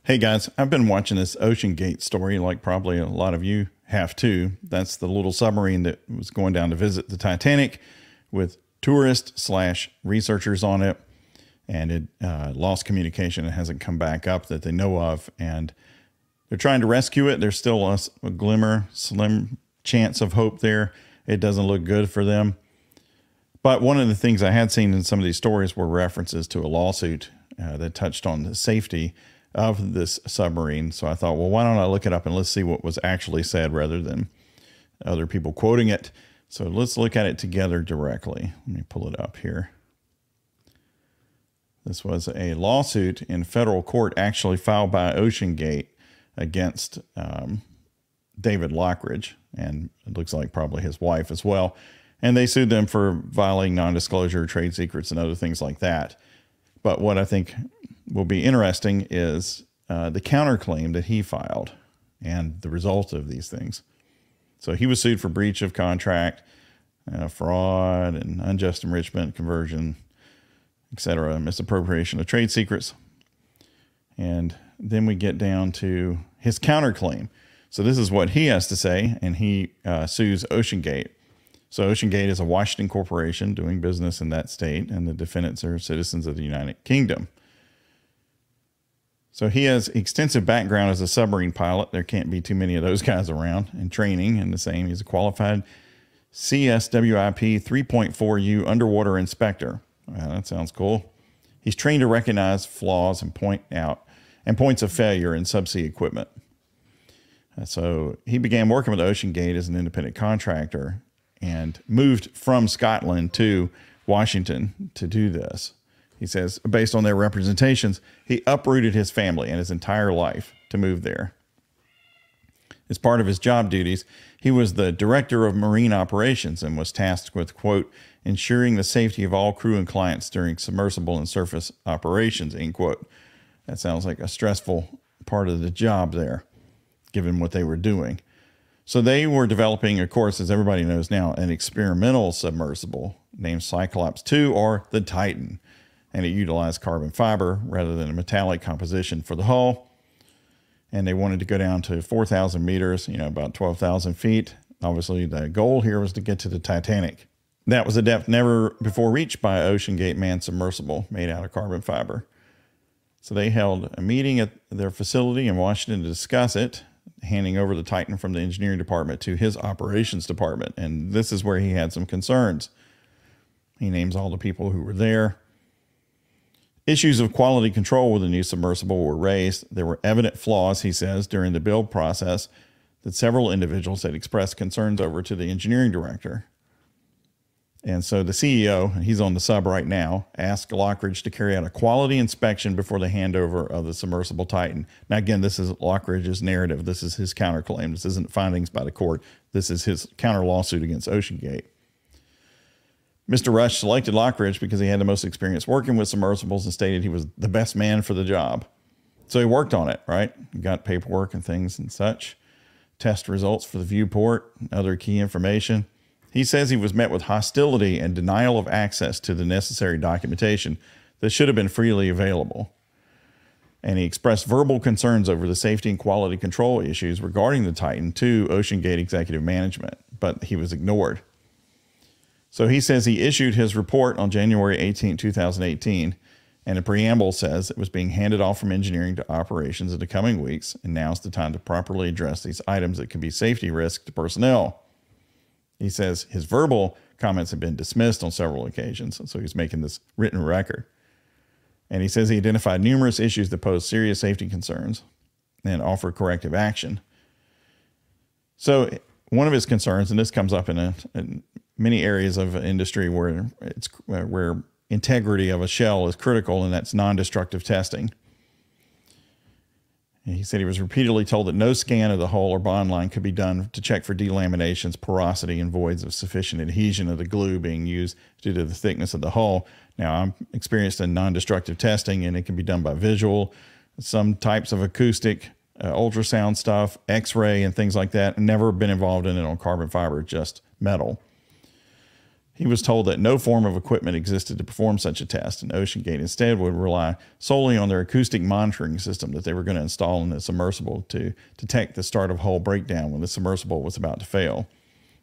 Hey guys, I've been watching this Oceangate story like probably a lot of you have too. That's the little submarine that was going down to visit the Titanic with tourists/researchers on it. And it lost communication. It hasn't come back up that they know of. And they're trying to rescue it. There's still a glimmer, slim chance of hope there. It doesn't look good for them. But one of the things I had seen in some of these stories were references to a lawsuit that touched on the safety of this submarine. So I thought, well, why don't I look it up and let's see what was actually said rather than other people quoting it. So let's look at it together directly. Let me pull it up here. This was a lawsuit in federal court actually filed by Oceangate against David Lockridge, and it looks like probably his wife as well. And they sued them for violating non-disclosure, trade secrets, and other things like that. But what I think will be interesting is the counterclaim that he filed and the result of these things. So he was sued for breach of contract, fraud, and unjust enrichment, conversion, etc., misappropriation of trade secrets. And then we get down to his counterclaim. So this is what he has to say, and he sues Oceangate. So Oceangate is a Washington corporation doing business in that state, and the defendants are citizens of the United Kingdom. So he has extensive background as a submarine pilot. There can't be too many of those guys around, and training in the same. He's a qualified CSWIP 3.4U underwater inspector. Wow, that sounds cool. He's trained to recognize flaws and points of failure in subsea equipment. So he began working with Oceangate as an independent contractor and moved from Scotland to Washington to do this. He says, based on their representations, he uprooted his family and his entire life to move there. As part of his job duties, he was the director of marine operations and was tasked with, quote, ensuring the safety of all crew and clients during submersible and surface operations, end quote. That sounds like a stressful part of the job there, given what they were doing. So they were developing, of course, as everybody knows now, an experimental submersible named Cyclops 2 or the Titan. And it utilized carbon fiber rather than a metallic composition for the hull. And they wanted to go down to 4,000 meters, about 12,000 feet. Obviously, the goal here was to get to the Titanic. That was a depth never before reached by Oceangate manned submersible made out of carbon fiber. So they held a meeting at their facility in Washington to discuss it, handing over the Titan from the engineering department to his operations department. And this is where he had some concerns. He names all the people who were there. Issues of quality control with the new submersible were raised. There were evident flaws, he says, during the build process that several individuals had expressed concerns over to the engineering director. And so the CEO, he's on the sub right now, asked Lockridge to carry out a quality inspection before the handover of the submersible Titan. Now, again, this is Lockridge's narrative. This is his counterclaim. This isn't findings by the court. This is his counter lawsuit against Oceangate. Mr. Rush selected Lockridge because he had the most experience working with submersibles and stated he was the best man for the job. So he worked on it, right? He got paperwork and things and such, test results for the viewport, other key information. He says he was met with hostility and denial of access to the necessary documentation that should have been freely available. And he expressed verbal concerns over the safety and quality control issues regarding the Titan to Oceangate executive management, but he was ignored. So he says he issued his report on January 18, 2018, and a preamble says it was being handed off from engineering to operations in the coming weeks, and now's the time to properly address these items that could be safety risk to personnel. He says his verbal comments have been dismissed on several occasions, so he's making this written record. And he says he identified numerous issues that pose serious safety concerns and offered corrective action. So one of his concerns, and this comes up in many areas of industry where integrity of a shell is critical, and that's non-destructive testing. And he said he was repeatedly told that no scan of the hull or bond line could be done to check for delaminations, porosity, and voids of sufficient adhesion of the glue being used due to the thickness of the hull. Now, I'm experienced in non-destructive testing, and it can be done by visual, some types of acoustic, ultrasound stuff, X-ray, and things like that. I've never been involved in it on carbon fiber, just metal. He was told that no form of equipment existed to perform such a test, and Oceangate instead would rely solely on their acoustic monitoring system that they were going to install in the submersible to detect the start of hull breakdown when the submersible was about to fail.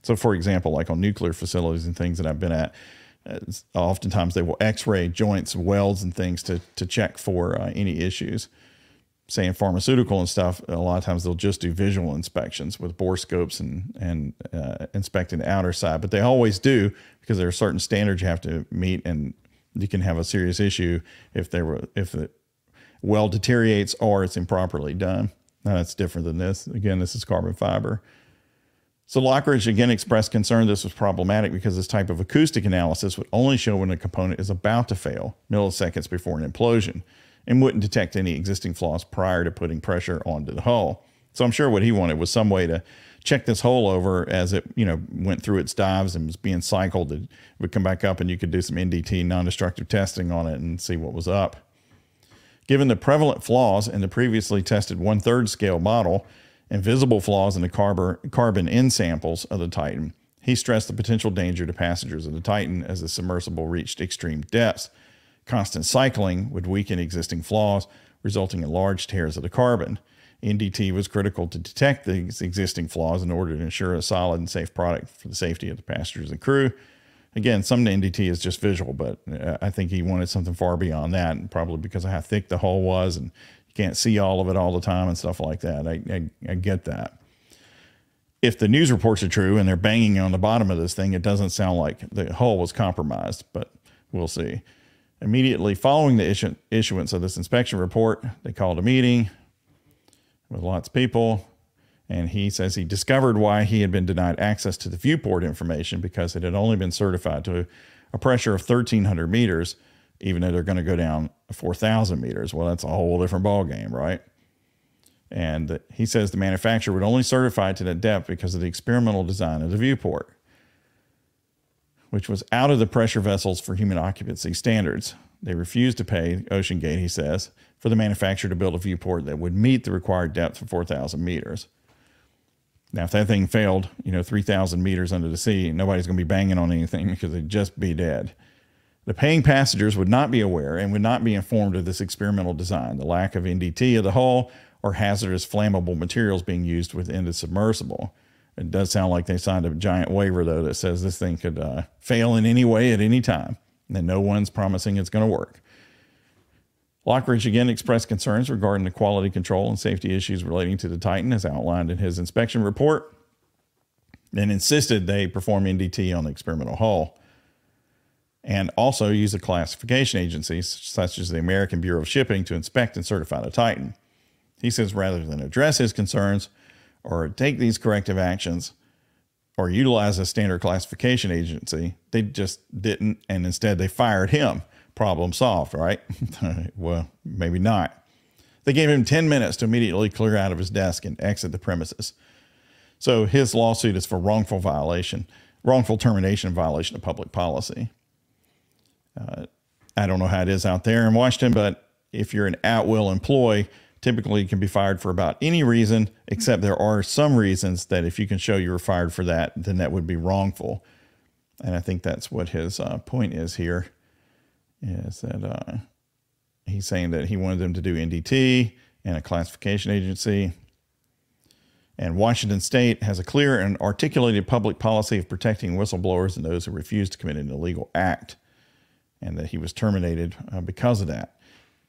So, for example, like on nuclear facilities and things that I've been at, oftentimes they will x-ray joints, welds, and things to check for any issues. Say in pharmaceutical and stuff, a lot of times they'll just do visual inspections with borescopes and inspecting the outer side. But they always do, because there are certain standards you have to meet, and you can have a serious issue if the weld deteriorates or it's improperly done. Now that's different than this. Again, this is carbon fiber. So Lockridge again expressed concern this was problematic because this type of acoustic analysis would only show when a component is about to fail, milliseconds before an implosion, and wouldn't detect any existing flaws prior to putting pressure onto the hull. So I'm sure what he wanted was some way to check this hull over as it, went through its dives and was being cycled. It would come back up and you could do some NDT, non-destructive testing on it, and see what was up. Given the prevalent flaws in the previously tested 1/3 scale model and visible flaws in the carbon in samples of the Titan, he stressed the potential danger to passengers of the Titan as the submersible reached extreme depths. Constant cycling would weaken existing flaws, resulting in large tears of the carbon. NDT was critical to detect these existing flaws in order to ensure a solid and safe product for the safety of the passengers and crew. Again, some NDT is just visual, but I think he wanted something far beyond that, and probably because of how thick the hull was and you can't see all of it all the time and stuff like that. I get that. If the news reports are true and they're banging on the bottom of this thing, it doesn't sound like the hull was compromised, but we'll see. Immediately following the issuance of this inspection report, they called a meeting with lots of people, and he says he discovered why he had been denied access to the viewport information, because it had only been certified to a pressure of 1,300 meters, even though they're going to go down 4,000 meters. Well, that's a whole different ballgame, right? And he says the manufacturer would only certify to that depth because of the experimental design of the viewport, which was out of the pressure vessels for human occupancy standards. They refused to pay Oceangate, he says, for the manufacturer to build a viewport that would meet the required depth of 4,000 meters. Now, if that thing failed, 3,000 meters under the sea, nobody's going to be banging on anything because they'd just be dead. The paying passengers would not be aware and would not be informed of this experimental design, the lack of NDT of the hull, or hazardous flammable materials being used within the submersible. It does sound like they signed a giant waiver, though, that says this thing could fail in any way at any time, and that no one's promising it's going to work. Lockridge again expressed concerns regarding the quality control and safety issues relating to the Titan, as outlined in his inspection report, and insisted they perform NDT on the experimental hull, and also use a classification agency such as the American Bureau of Shipping to inspect and certify the Titan. He says rather than address his concerns or take these corrective actions or utilize a standard classification agency, they just didn't, and instead they fired him. Problem solved, right? Well, maybe not. They gave him 10 minutes to immediately clear out of his desk and exit the premises. So his lawsuit is for wrongful termination and violation of public policy. I don't know how it is out there in Washington, but if you're an at-will employee, typically you can be fired for about any reason, except there are some reasons that if you can show you were fired for that, then that would be wrongful. And I think that's what his point is here, is that he's saying that he wanted them to do NDT and a classification agency. And Washington State has a clear and articulated public policy of protecting whistleblowers and those who refuse to commit an illegal act, and that he was terminated because of that.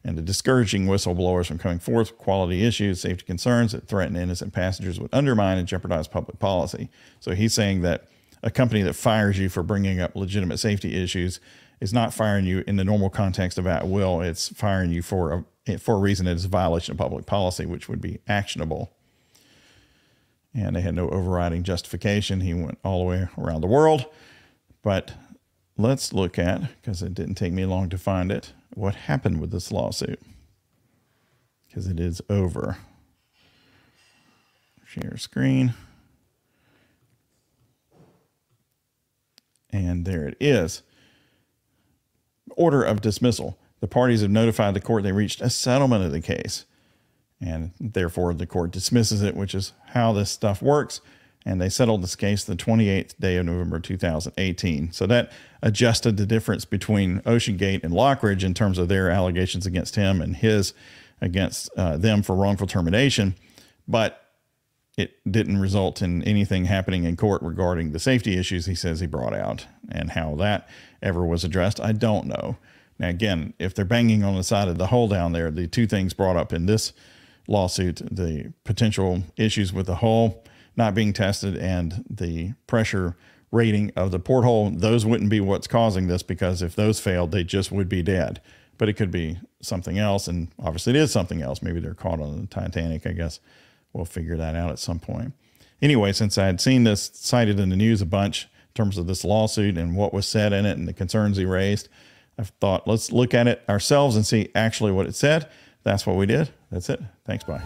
And the discouraging whistleblowers from coming forth with quality issues, safety concerns that threaten innocent passengers would undermine and jeopardize public policy. So he's saying that a company that fires you for bringing up legitimate safety issues is not firing you in the normal context of at will. It's firing you for a reason that is a violation of public policy, which would be actionable. And they had no overriding justification. He went all the way around the world. But let's look at, because it didn't take me long to find it, what happened with this lawsuit, because it is over. Share screen. And there it is. Order of dismissal. The parties have notified the court they reached a settlement of the case, and therefore the court dismisses it, which is how this stuff works. And they settled this case the 28th day of November 2018. So that adjusted the difference between Oceangate and Lockridge in terms of their allegations against him and his against them for wrongful termination. But it didn't result in anything happening in court regarding the safety issues he says he brought out, and how that ever was addressed, I don't know. Now, again, if they're banging on the side of the hull down there, the two things brought up in this lawsuit, the potential issues with the hull not being tested and the pressure rating of the porthole, those wouldn't be what's causing this, because if those failed, they just would be dead. But it could be something else, and obviously it is something else. Maybe they're caught on the Titanic. I guess we'll figure that out at some point. Anyway, since I had seen this cited in the news a bunch in terms of this lawsuit and what was said in it and the concerns he raised, I thought, let's look at it ourselves and see actually what it said. That's what we did. That's it. Thanks. Bye.